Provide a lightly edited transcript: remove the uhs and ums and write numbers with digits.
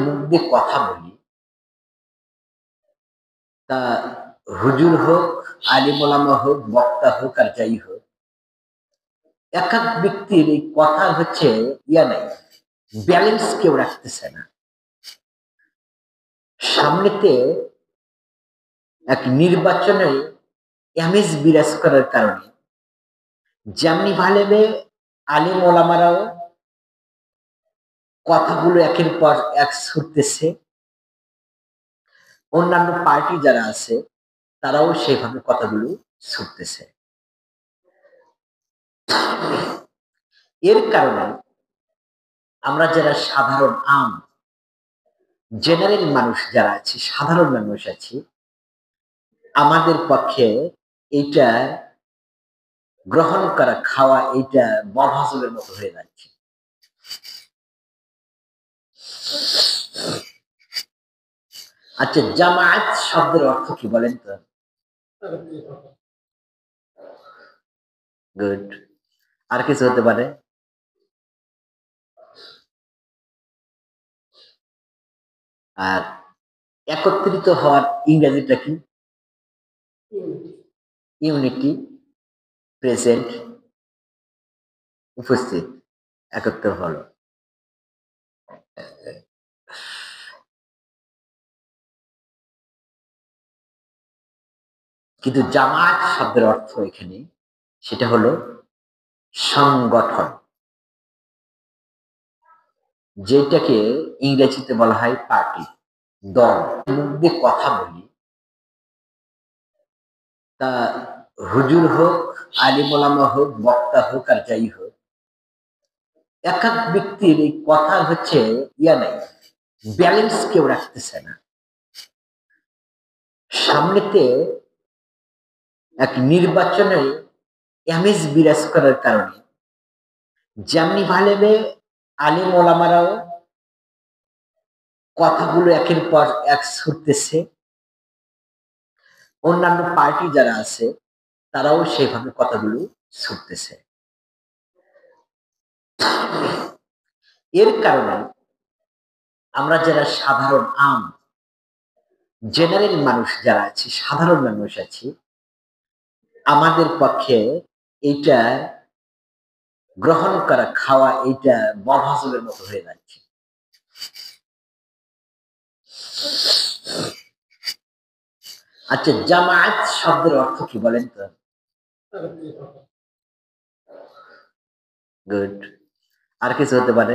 মুখ দিয়ে কথা বলি, তা হুজুর হোক, আলিম ওলামা হোক, বক্তা হোক আর যাই হোক, এক এক ব্যক্তির এই কথা হচ্ছে নাই, ব্যালেন্স কেউ রাখতেছে না। সামনেতে এক নির্বাচনে আমেজ বিরাজ করার কারণে যেমনি ভাবে আলিম ওলামারাও কথাগুলো একের পর এক ছুটতেছে, অন্যান্য পার্টি যারা আছে তারাও সেভাবে কথাগুলো ছুটতেছে। এর কারণে আমরা যারা সাধারণ জেনারেল মানুষ যারা আছি, সাধারণ মানুষ আছি, আমাদের পক্ষে এইটা গ্রহণ করা, খাওয়া এইটা বদহজমের মতো হয়ে যাচ্ছে। আচ্ছা, জামায়াত শব্দের অর্থ কি বলেন তো? গুড। আর কিছু হতে পারে? আর একত্রিত হওয়ার ইংরেজিটা কি? ইউনিটি, প্রেজেন্ট, উপস্থিত, একত্র হলো। কিন্তু জামায়াত শব্দের অর্থ এখানে সেটা হলো সংগঠন, যেটাকে ইংরেজিতে বলা হয় পার্টি, দল। মুখ দিয়ে কথা বলি, তা হুজুর হোক, আলিম ওলামা হোক, বক্তা হোক আর যাই হোক, এক এক ব্যক্তির এই কথা হচ্ছে নাই, ব্যালেন্স কেউ রাখতেছে না। সামনেতে এক নির্বাচনে আমেজ বিরাজ করার কারণে যেমনি ভাবে আলিম ওলামারাও কথাগুলো একের পর এক ছুটতেছে, অন্যান্য পার্টি যারা আছে তারাও সেভাবে কথাগুলো ছুটতেছে। এর কারণে আমরা যারা সাধারণ জেনারেল মানুষ যারা আছি, সাধারণ মানুষ আছি, আমাদের পক্ষে এইটা গ্রহণ করা, খাওয়া এইটা বদহজমের মতো হয়ে যাচ্ছে। আচ্ছা, জামায়াত শব্দের অর্থ কি বলেন তো? গুড। আর কিছু হতে পারে?